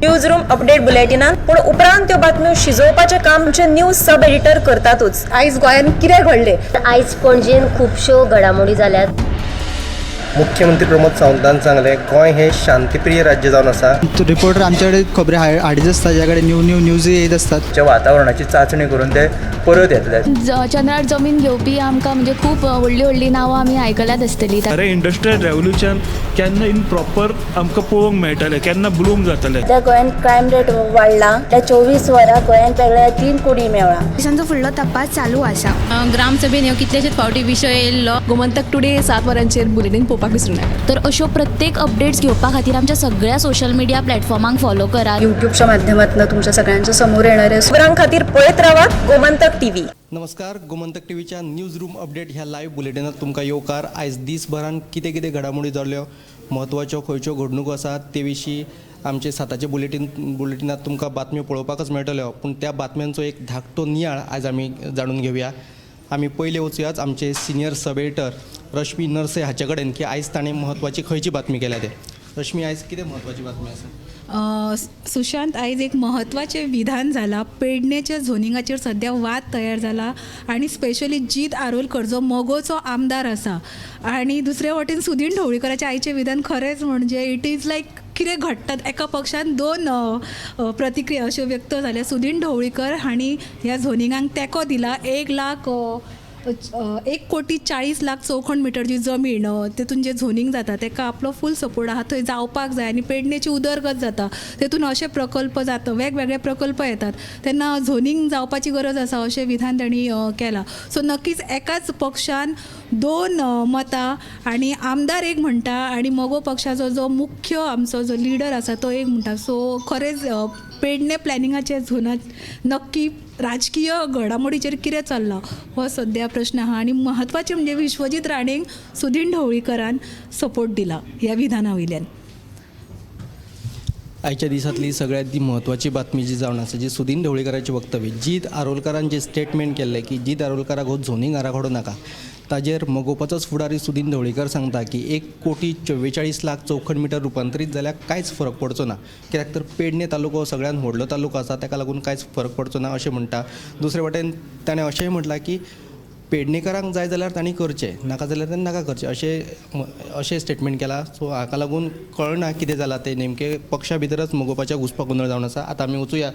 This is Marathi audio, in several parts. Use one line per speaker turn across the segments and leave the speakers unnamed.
न्यूज रूम अपडेट बुलेटिनात पूण उपरांत त्यो बातम्यो शिजोवपाचें काम आमचे न्यूज सब एडिटर करतातूच। आयज गोंयांत कितें घडलें?
आयज पणजेन खुबश्यो घडामोडी जाल्यात।
मुख्यमंत्री प्रमोद सावंतान सांगलें गोंय हे शांतीप्रिय राज्य जावन आसा।
रिपोर्टर आमच्याकडे खबरी हाडीत आसता, ज्याकडे न्यूज येत असतात।
जे वातावरणाची चाचणी करून ते परत येतले।
चंद्रार जमीन घेवपी आमकां म्हणजे खूब व्हडली नांवां आमी आयकल्यात आसतली।
अरे इंडस्ट्रियल रेवल्युशन केन्ना इन प्रॉपर आमकां पळोवंक मेळटलें, केन्ना ब्लूम जातलें।
त्या गोंयांत क्रायम रेट वाडला। त्या 24 वरां गोंयांत वेगळ्या 3 कोटी मेळ्ळा।
देशांचो फुडलो तपास चालू आसा। ग्रामसभेन ह्यो कितलेशेच फावटी विशय येयल्लो। गोमंतक टुडे 7 वरांचेर बुलेटिन पळोवपाक विसरूं नाका। तर अश्यो प्रत्येक अपडेट्स घेवपा खातीर आमच्या सगळ्या सोशल मिडिया प्लॅटफॉर्मांक फॉलो करात।
युट्यूबच्या माध्यमातून तुमच्या सगळ्यांच्या समोर येणारे
खबरां खातीर पळयत रावात गोमंतक टीव्ही।
नमस्कार, गोमंतक टीव्हीच्या न्यूज रूम अपडेट ह्या लायव्ह बुलेटिनात तुमकां येवकार। आयज दिसभरान कितें कितें घडामोडी जाल्यो, म्हत्वाच्यो खंयच्यो घडणुको आसात ते विशीं आमचे साताचे बुलेटिनात तुमकां बातम्यो पळोवपाकच मेळटल्यो। पूण त्या बातम्यांचो एक धाकटो नियाळ आयज आमी जाणून घेवया। आमी पयले वचुयात आमचे senior sub editor Rashmi Narse हाचे कडेन की आयज ताणें म्हत्वाची खंयची बातमी केल्या ते। रश्मी, आयज कितें म्हत्वाची बातमी आसा?
सुशांत, आयज एक म्हत्वाचें विधान जाला। पेडणेच्या झोनिंगाचेर सध्या वाद तयार जाला आनी स्पेशली जीत आरोलकर जो मोगोचो आमदार आसा आनी दुसरे वटेन सुदीन ढवळीकराचें आयचें विधान खरेंच म्हणजे इट इज लायक कितें घडटात। एका पक्षान 2 प्रतिक्रिया अश्यो व्यक्त जाल्या। सुदीन ढवळीकर हांणी ह्या झोनिंगाक तेंको दिला। 1,40,40,00,000 चौखण मिटर जी जमीन तेतून जे झोनिंग जाता तेका आपलो फूल सपोर्ट आहा, थंय जावपाक जाय आनी पेडणेची उदरगत जाता तेतून अशे प्रकल्प जाता, वेगवेगळे प्रकल्प येतात तेन्ना झोनिंग जावपाची गरज आसा अशें विधान तांणी केलां। सो नक्कीच एकाच पक्षान 2 मतां आनी आमदार एक म्हणटा आनी मोगो पक्षाचो जो मुख्य आमचो जो लिडर आसा तो एक म्हणटा। सो खरेंच पेडणे प्लॅनिंगाचे झोनात नक्की राजकीय घडामोडीचेर कितें चल्लां हो सद्या प्रश्न आहा। आनी म्हत्वाचें म्हणजे विश्वजीत राणेंक सुदीन ढवळीकरान सपोर्ट दिला ह्या विधाना वयल्यान।
आयच्या दिसांतली सगळ्यांत म्हत्वाची बातमी जी जावन आसा, जी सुदीन ढवळीकराचें वक्तव्य, जीत आरोलकरान जे स्टेटमेंट केल्लें की जीत आरोलकराक हो झोनिंग आराखडो नाका, ताजेर मोगोवपाचोच फुडारी सुदीन ढवळीकर सांगता की 1,44,00,000 चौखण मिटर रुपांतरीत जाल्यार कांयच फरक पडचो ना, कित्याक तर पेडणे तालुको सगळ्यात व्हडलो तालुको आसा, ताका लागून कांयच फरक पडचो ना अशें म्हणटा। दुसरे वटेन ताणें अशेंय म्हटलां की पेडणेकारांक जाय जाल्यार तांणी करचें, नाका जाल्यार तांणी नाका करचें अशें स्टेटमेंट केलां। सो हाका लागून कळना कितें जालां तें नेमकें पक्षा भितरच मोगोवपाच्या घुसपा गोंदळ जावन आसा। आतां आमी वचुया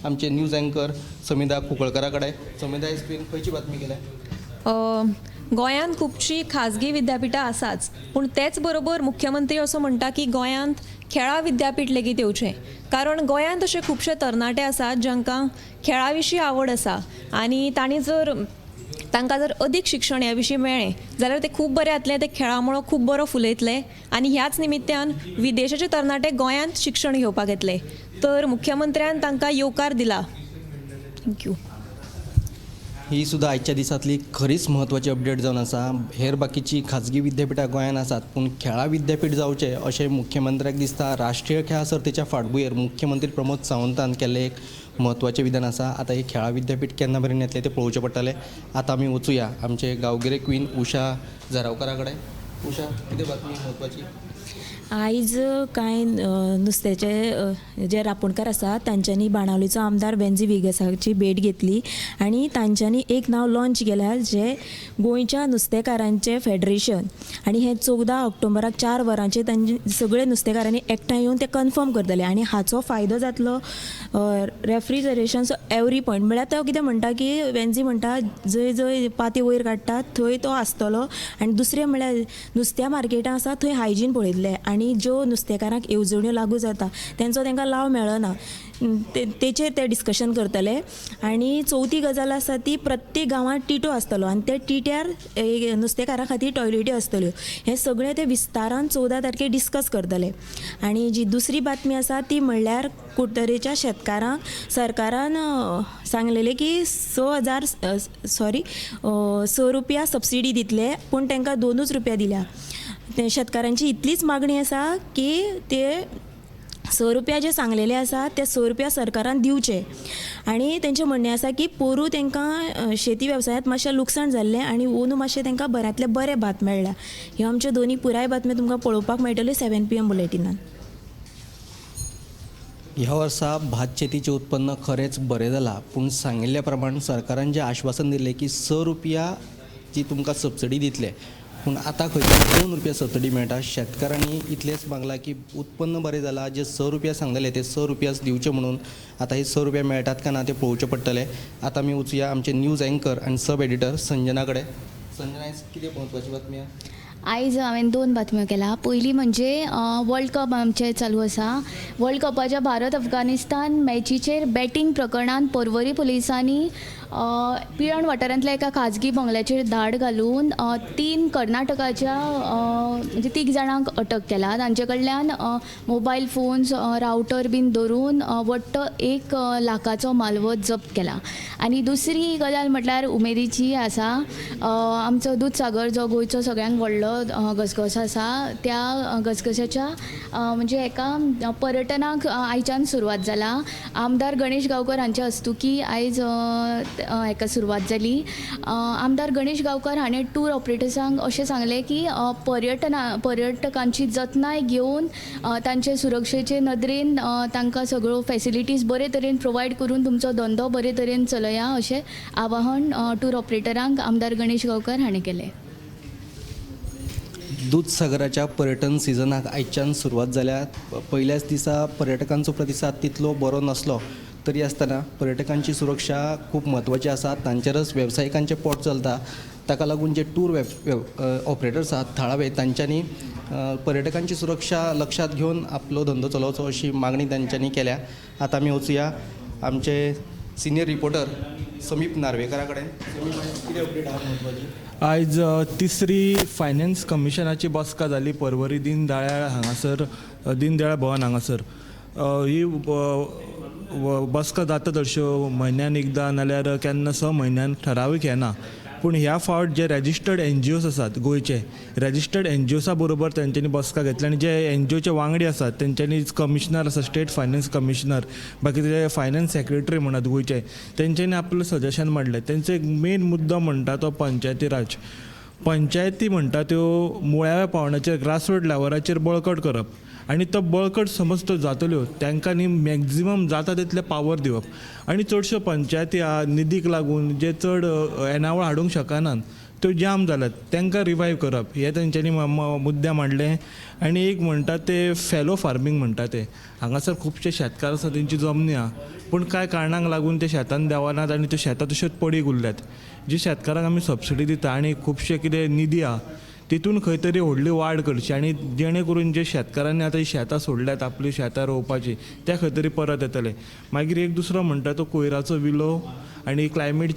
आमचे न्यूज अँकर समिधा कुंकळकरा कडेन। समिधा, आयज तुवें खंयची बातमी केल्या?
गोंयांत खुबशीं खाजगी विद्यापिठां आसाच, पूण तेच बरोबर मुख्यमंत्री असो म्हणटा की गोंयांत खेळा विद्यापीठ लेगीत येवचें, कारण गोंयांत अशे खुबशे तरणाटे आसात जांकां खेळा विशीं आवड आसा आनी तांकां जर अदीक शिक्षण ह्या विशीं मेळ्ळें जाल्यार ते खूब बरें जातलें, ते खेळा मळो खूब बरो फुलयतले आनी ह्याच निमित्यान विदेशाचे तरणाटे गोंयांत शिक्षण घेवपाक येतले। तर मुख्यमंत्र्यान तांकां येवकार दिला। थँक्यू।
ही सुद्धा आयच्या दिसांतली खरीच म्हत्वाची अपडेट जावन आसा। हेर बाकीची खाजगी विद्यापिठां गोंयांत आसात, पूण खेळा विद्यापीठ जावचें अशें मुख्यमंत्र्याक दिसता। राष्ट्रीय खेळा सर्तीच्या फाटभुंयेर मुख्यमंत्री प्रमोद सावंतान केल्लें एक म्हत्वाचें विधान आसा। आतां हे खेळा विद्यापीठ केन्ना मेरेन येतलें तें पळोवचें पडटलें। आतां आमी वचुया आमचे गांवगिरे क्वीन उशा झरावकारा कडेन। उशा, कितें बातमी म्हत्वाची?
आयज कांय नुस्त्याचे जे रांपोणकार आसा तांच्यांनी बाणावलीचो आमदार वेन्झी विगासाची भेट घेतली आनी तांच्यांनी एक नांव लॉन्च केल्या जे गोंयच्या नुस्तेकारांचें फेडरेशन, आनी हें 14 ऑक्टोबराक 4 वरांचेर तांचे सगळे नुस्तेकारांनी एकठांय येवन ते कन्फर्म करतले आनी हाचो फायदो जातलो रेफ्रिजरेशन एवरी पॉयंट। म्हळ्यार तो कितें म्हणटा की वेन्झी म्हणटा जंय जंय पाती वयर काडटात थंय तो आसतलो आनी दुसरें म्हळ्यार नुस्त्या मार्केटां आसा थंय हायजीन पळयतले आनी ज्यो नुस्तेकारांक येवजण्यो लागू जाता तांकां लाव मेळना तेचेर ते डिस्कशन करतले। आनी चवथी गजाल आसा ती प्रत्येक गांवांत टिटो आसतलो आनी त्या टिट्यार नुस्तेकारां खातीर टॉयलेटी आसतल्यो। हे सगळें ते विस्तारान 14 तारखेर डिस्कस करतले। आनी जी दुसरी बातमी आसा ती म्हणल्यार कुडतरेच्या शेतकारांक सरकारान सांगलेलें की 6 रुपया सबसिडी दितले, पूण तांकां 2 रुपया दिल्या। शेतकारांची इतलीच मागणी आसा की ते 6 रुपया जे सांगलेले आसा ते 6 रुपया सरकारान दिवचे आनी तेंचें म्हणणें आसा की पोरू तांकां शेती वेवसायांत मातशें लुकसाण जाल्लें आनी ओनू मातशें तांकां बऱ्यांतलें बरें भात मेळ्ळां। ह्यो आमच्यो दोनी पुराय बातम्यो तुमकां पळोवपाक मेळटल्यो 7 PM बुलेटिनान।
ह्या वर्सा भात शेतीचे उत्पन्न खरेंच बरें जालां, पूण सांगिल्ल्या प्रमाण सरकारान जें आश्वासन दिलें की ₹100 जी तुमकां सबसिडी दितले, पूण आतां खंय ₹2 सबसिडी मेळटा. शेतकारांनी इतलेंच मागलां की उत्पन्न बरें जालां, जे ₹100 सांगलेले ते ₹100 दिवचे म्हणून. आतां हे ₹100 मेळटात काय ना ते पळोवचें पडटलें. आतां आमी वचुया आमचे न्यूज एंकर आनी सब एडिटर संजना कडेन. संजना, आयज कितें म्हत्वाची बातमी आहा?
आयज हांवें 2 बातम्यो केला. पयली म्हणजे वर्ल्ड कप आमचे चालू आसा. वर्ल्ड कपाच्या भारत अफगानिस्तान मॅचीचेर बॅटींग प्रकरणान पर्वरी पुलिसांनी पिळण वाठारांतल्या एका खाजगी बंगल्याचेर धाड घालून 3 कर्नाटकाच्या म्हणजे 3 जाणांक अटक केला. तांचे कडल्यान मोबायल फोन्स, रावटर बीन धरून वट्ट 1 लाखाचो मालवत जप्त केला. आनी दुसरी गजाल म्हटल्यार उमेदीची आसा. आमचो दूदसागर जो गोंयचो सगळ्यांत व्हडलो गजगजो आसा, त्या गजगज्याच्या म्हणजे एका पर्यटनाक आयच्यान सुरवात जाला. आमदार गणेश गांवकर हांच्या हस्तुकी आयज हेका सुरवात जाली. आमदार गणेश गांवकर हाणें टूर ऑपरेटर्सांक अशें सांगलें की पर्यटकांची जतनाय घेवन तांचे सुरक्षेचे नदरेन तांकां सगळ्यो फॅसिलिटीज बरे तरेन प्रोवायड करून तुमचो धंदो बरे तरेन चलया अशें आवाहन टूर ऑपरेटरांक आमदार गणेश गांवकर हाणें केलें.
दूदसागराच्या पर्यटन सिजनाक आयच्यान सुरवात जाल्या. पयल्याच दिसा पर्यटकांचो प्रतिसाद तितलो बरो नासलो, तरी आसतना पर्यटकांची सुरक्षा खूब म्हत्वाची आसा. तांचेरच वेवसायिकांचें पोट चलता. ताका लागून जे टूर ऑपरेटर्स आहात थळावे, तांच्यांनी पर्यटकांची सुरक्षा लक्षात घेवन आपलो धंदो चलोवचो अशी मागणी तांच्यांनी केल्या. आतां आमी वचुया आमचे सिनियर रिपोर्टर समीप नार्वेकारा कडेन. कितें अपडेट आहा म्हत्वाची?
आयज 3री फायनान्स कमिशनाची बसका जाली पर्वरी दीनदयाळ हांगासर, दीनदयाळ भवन हांगासर. ही बसका जाता तश्यो म्हयन्यान एकदां नाल्यार केन्ना 6 म्हयन्यान ठरावीक येना. पूण ह्या फावट जे रजिस्टर्ड NGOs आसात गोंयचे, रजिस्टर्ड NGOसा बरोबर तेंच्यांनी बसका घेतली. आनी जे NGOचे वांगडी आसात तेंच्यांनी कमिशनर आसा, स्टेट फायनान्स कमिशनर, बाकीचे फायनान्स सेक्रेटरी म्हणत गोंयचे, तेंच्यांनी आपलें सजेशन मांडलें. तेंचो एक मेन मुद्दो म्हणटा तो पंचायती राज. पंचायती म्हणटा त्यो मुळाव्या पावंड्याचेर ग्रासरूट लेवलाचेर बळकट करप. आनी तो बळकट समज त्यो जातल्यो तांकां न्ही मॅक्झिमम जाता तितले पावर दिवप. आनी चडश्यो पंचायती निधीक लागून जे चड येणावळ हाडूंक शकनात त्यो जाम जाल्यात, तांकां रिवायव करप हे तेंच्यांनी मुद्दे मांडले. आनी एक म्हणटा ते फॅलो फार्मींग म्हणटा ते. हांगासर खुबशे शेतकार आसा तेंची जमनी आहा, पूण कांय कारणांक लागून ते शेतान देवनात आनी त्यो शेतां तश्योच पडीक उरल्यात. जे शेतकारांक आमी सबसिडी दिता आनी खुबशे कितें निधी आहा तितून खंय तरी व्हडली वाड करची, आनी जेणे करून जे शेतकारांनी आतां शेतां सोडल्यात आपली शेतां रोवपाची त्या खंय तरी परत येतले. मागीर एक दुसरो म्हणटा तो कोयराचो विलो आनी क्लायमेट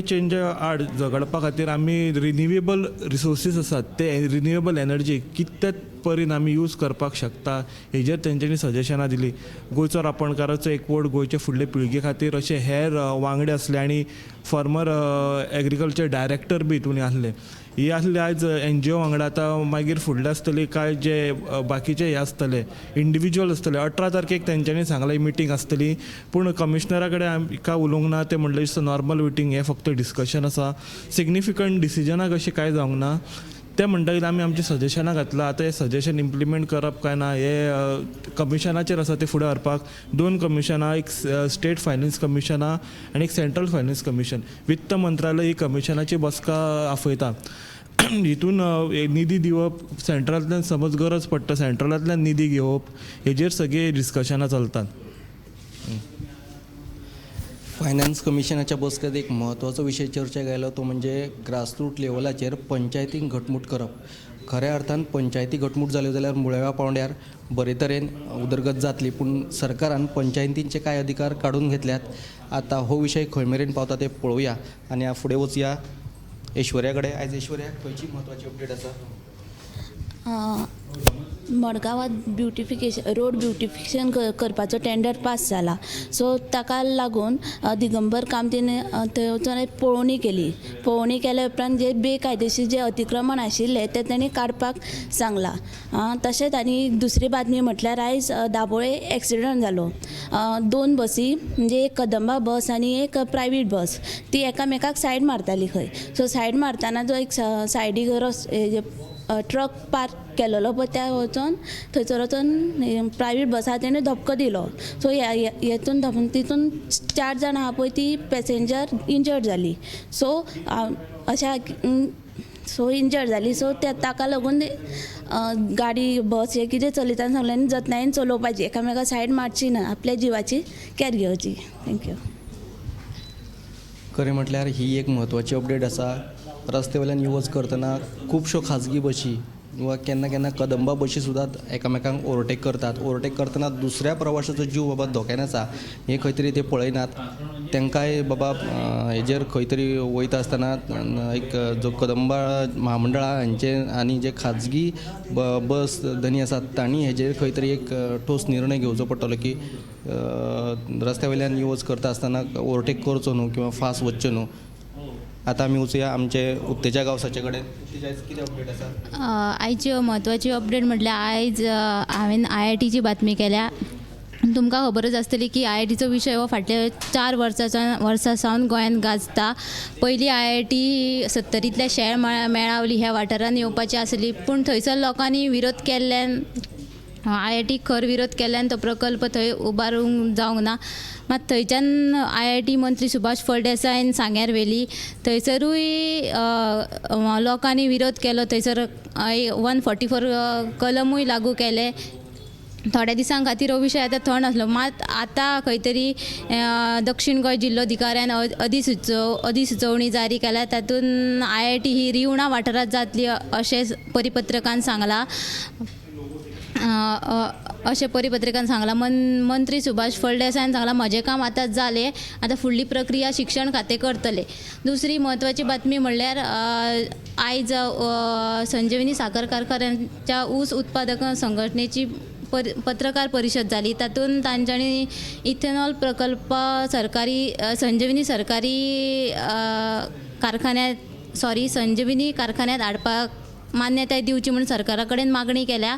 चेंज आड झगडपा खातीर आमी रिन्युवेबल रिसोर्सीस आसात ते रिन्युवेबल एनर्जी कितले परीन आमी यूज करपाक शकता हेजेर तेंच्यांनी सजेशनां दिलीं. गोंयचो रापणकाराचो एकवट गोंयचे फुडले पिळगे खातीर अशे हेर वांगडे आसले आनी फॉर्मर एग्रीकल्चर डायरेक्टर बी हितून आसले. ही आसली आयज NGO वांगडा. आतां मागीर फुडले आसतली कांय जे बाकीचे हे आसतले इंडिविज्युअल आसतले. 18 तारखेक तेंच्यांनी सांगलें मिटींग आसतली, पूण कमिशनरा कडेन आमकां उलोवंक ना. ते म्हणलें इट्स नॉर्मल मिटींग, हे फक्त डिस्कशन आसा, सिग्निफिकंट डिसिजनाक अशें कांय जावंक ना. ते म्हणटकीर आमी आमची सजेशनां घातलां. आतां हे सजेशन इम्प्लिमेंट करप काय ना हे कमिशनाचेर आसा ते फुडें व्हरपाक. 2 कमिशनां, एक स्टेट फायनान्स कमिशनां आनी एक सेंट्रल फायनान्स कमिशन. वित्त मंत्रालय ही कमिशनाची बसका आफयता. हितून निधी दिवप, सेंट्रलांतल्यान समज गरज पडटा सेंट्रलांतल्यान निधी घेवप, हेजेर सगळी डिस्कशनां चलतात.
फायनान्स कमिशनाच्या बसकेंत एक म्हत्वाचो विशय चर्चेक आयलो तो म्हणजे ग्रासरूट लेवलाचेर पंचायतींक घटमूट करप. खऱ्या अर्थान पंचायती घटमूट जाल्यो जाल्यार मुळाव्या पावंड्यार बरे तरेन उदरगत जातली, पूण सरकारान पंचायतींचे कांय अधिकार काडून घेतल्यात. आतां हो विशय खंय मेरेन पावता ते पळोवया आनी फुडें वचया ऐश्वर्या कडेन. आयज ऐश्वर्या, खंयची म्हत्वाची अपडेट आसा?
मडगांवांत रोड ब्युटिफिकेशन करपाचो टेंडर पास जाला. सो ताका लागून दिगंबर कामतीन थंय पळोवणी केले उपरांत जे बेकायदेशीर जे अतिक्रमण आशिल्ले ते तांणी काडपाक सांगलां. तशेंच आनी दुसरी बातमी म्हटल्यार आयज दाबोळे एक्सिडंट जालो. 2 बसी म्हणजे एक कदंबा बस आनी एक प्रायवेट बस, ती एकामेकाक सायड मारताली खंय. सो सायड मारतना जो एक सायडीक ट्रक पार्क केलेलो पळय त्या वचून थंयसर वचून प्रायवेट बसा तेणें धपको दिलो. सो हेतून तितून 4 जाण आहा पळय ती पॅसेंजर इंजर्ड जाली. सो अशा सो इंजर्ड जाली. सो ताका लागून गाडी बस हे कितें चलयतना सांगलें जतनायेन चलोवपाची, एकामेका सायड मारची ना, आपल्या जिवाची कॅर घेवची. थँक्यू.
खरें म्हटल्यार ही एक म्हत्वाची अपडेट आसा. रस्ते वयल्यान यूज करतना खुबश्यो खाजगी बशी वा केन्ना केन्ना कदंबा बशी सुद्दां एकामेकांक ओवरटेक करतात. ओवरटेक करतना दुसऱ्या प्रवाशाचो जीव बाबा धोक्यान आसा हे खंय तरी ते पळयनात. तांकांय बाबा हेजेर खंय तरी वयता आसतना एक जो कदंबा महामंडळ हांचे आनी जे खाजगी बस धनी आसात तांणी हेजेर खंय तरी एक ठोस निर्णय घेवचो पडटलो की रस्त्या वयल्यान यूज करता आसतना ओवरटेक करचो न्हू किंवा फास्ट वचचें न्हू. आता आमी वचुया आमचे उत्तेजा गांवसाचे कडेन. कितें अपडेट आसा?
आयची म्हत्वाची अपडेट म्हटल्यार आयज हांवें IITची बातमी केल्या. तुमकां खबरच आसतली की IITचो विशय हो फाटल्या 4 वर्सां सावन गोंयांत गाजता. पयलीं IIT 70तल्या शेळ मेळावली ह्या वाठारांत येवपाची आसली, पूण थंयसर लोकांनी विरोध केल्ल्यान IIT खर विरोध केल्ल्यान तो प्रकल्प थंय उबारूंक जावंक ना. मात थंयच्यान IIT मंत्री सुभाष फळदेसायन सांग्यार व्हेली. थंयसरूय लोकांनी विरोध केलो. थंयसर 144 कलमूय लागू केले. थोड्या दिसां खातीर हो विशय आतां थंड आसलो. मात आतां खंय तरी दक्षिण गोंय जिल्लोधिकाऱ्यान अधिसुचोवणी जारी केल्या. तातूंत IIT ही रिवणा वाठारांत जातली अशें परिपत्रकान सांगलां. मंत्री सुभाष फळदेसायन सांगला म्हजें काम आतां जालें, आतां फुडली प्रक्रिया शिक्षण खातें करतले. दुसरी म्हत्वाची बातमी म्हणल्यार आयज संजीवनी साखर कारखान्याच्या ऊस उत्पादक संघटनेची पत्रकार परिशद जाली. तातूंत तांच्यांनी इथेनॉल प्रकल्प संजीवनी कारखान्यात हाडपाक मान्यताय दिवची म्हणून सरकारा कडेन मागणी केल्या.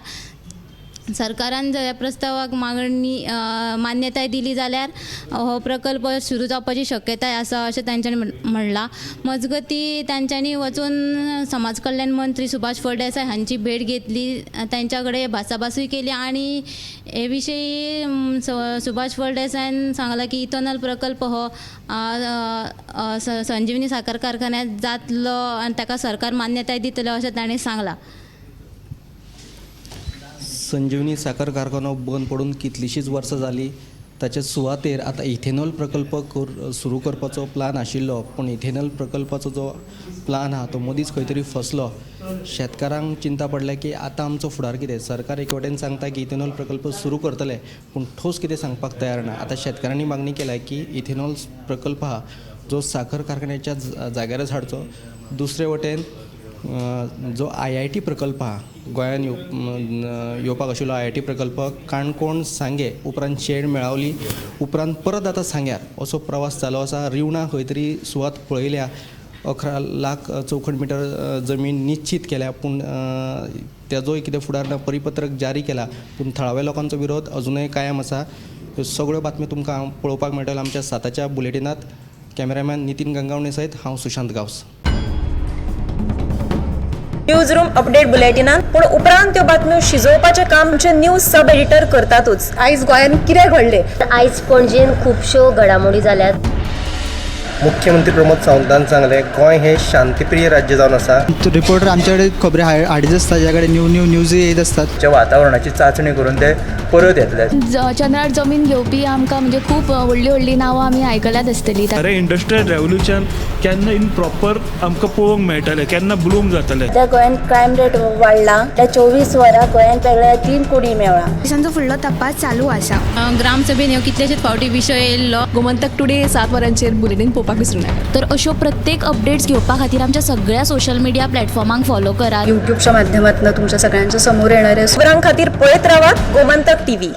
सरकारान जर ह्या प्रस्तावाक मान्यताय दिली जाल्यार हो प्रकल्प सुरू जावपाची शक्यताय आसा अशें तांच्यांनी म्हणलां. मजगती तांच्यांनी वचून समाज कल्याण मंत्री सुभाष फळदेसाय हांची भेट घेतली, तांच्या कडेन भासाभासूय केली आनी हे विशयी सुभाष फळदेसायन सांगलां की इथेनॉल प्रकल्प हो संजीवनी साखर कारखान्यात जातलो आनी ताका सरकार मान्यताय दितलो अशें ताणें सांगलां.
संजीवनी साखर कारखानो बंद पडून कितलींशींच वर्सां जालीं. ताचे सुवातेर आतां इथेनॉल प्रकल्प सुरू करपाचो प्लान आशिल्लो, पूण इथेनॉल प्रकल्पाचो जो प्लान आहा तो मदींच खंय तरी फसलो. शेतकारांक चिंता पडल्या की आतां आमचो फुडार कितें. सरकार एक वटेन सांगता की इथेनॉल प्रकल्प सुरू करतले, पूण ठोस कितें सांगपाक तयार ना. आतां शेतकारांनी मागणी केल्या की इथेनॉल प्रकल्प आहा जो साखर कारखान्याच्या जाग्यारच हाडचो. दुसरे वटेन जो IIT प्रकल्प आहा गोंयान येवपाक आशिल्लो IIT प्रकल्प काणकोण सांगे उपरांत शेड मेळावली उपरांत परत आतां सांग्यार असो प्रवास चालू आसा. रिवणा खंय तरी सुवात पळयल्या 11 लाख चौखण मिटर जमीन निश्चित केल्या, पूण तेजोय कितें फुडार ना. परिपत्रक जारी केला पूण थळाव्या लोकांचो विरोध अजुनूय कायम आसा. ह्यो सगळ्यो बातम्यो तुमकां पळोवपाक मेळटल्यो आमच्या 7च्या बुलेटिनांत. कॅमेरामॅन नितीन गंगावणे सयत हांव Sushant Gawas.
News room update बुलेटिनांत पूण उपरांत त्यो बातम्यो शिजोवपाचें काम आमचे न्यूज सब एडिटर करतातूच. आयज गोंयांत कितें घडलें?
आयज पणजेन खुबश्यो घडामोडी जाल्यात.
मुख्यमंत्री प्रमोद सावंतान सांगलें गोंय हें शांतीप्रिय राज्य जावन आसा.
रिपोर्टर आमचे कडेन खबरी हाडीत आसता, ज्या कडेन न्यूज येत असतात.
वातावरणाची चांचणी करून ते परत येतले.
चंद्रार जमीन घेवपी आमकां म्हणजे खूब व्हडली नांवां आमी आयकल्यात आसतली.
अरे इंडस्ट्रियल रेवल्युशन केन्ना इन प्रॉपर आमकां पळोवंक मेळटलें, केन्ना ब्लूम जातलें.
त्या गोंयांत क्रायम रेट वाडला. त्या 24 वरां गोंयांत वेगळ्या 3 कुडी मेळ्ळा.
देशांचो फुडलो तपास चालू आसा.
ग्रामसभेन ह्यो कितलेशेच फावटी विशय येयल्लो.
गोमंतक टुडे 7 वरांचेर बुलेटिन पळोवपाक विसरूं नाका.
तर अश्यो प्रत्येक अपडेट्स घेवपा खातीर आमच्या सगळ्या सोशल मिडिया प्लॅटफॉर्मांक फॉलो करा.
युट्यूबच्या माध्यमातून तुमच्या सगळ्यांच्या समोर येणाऱ्या खबरां खातीर पळयत रावात गोमंतक TV.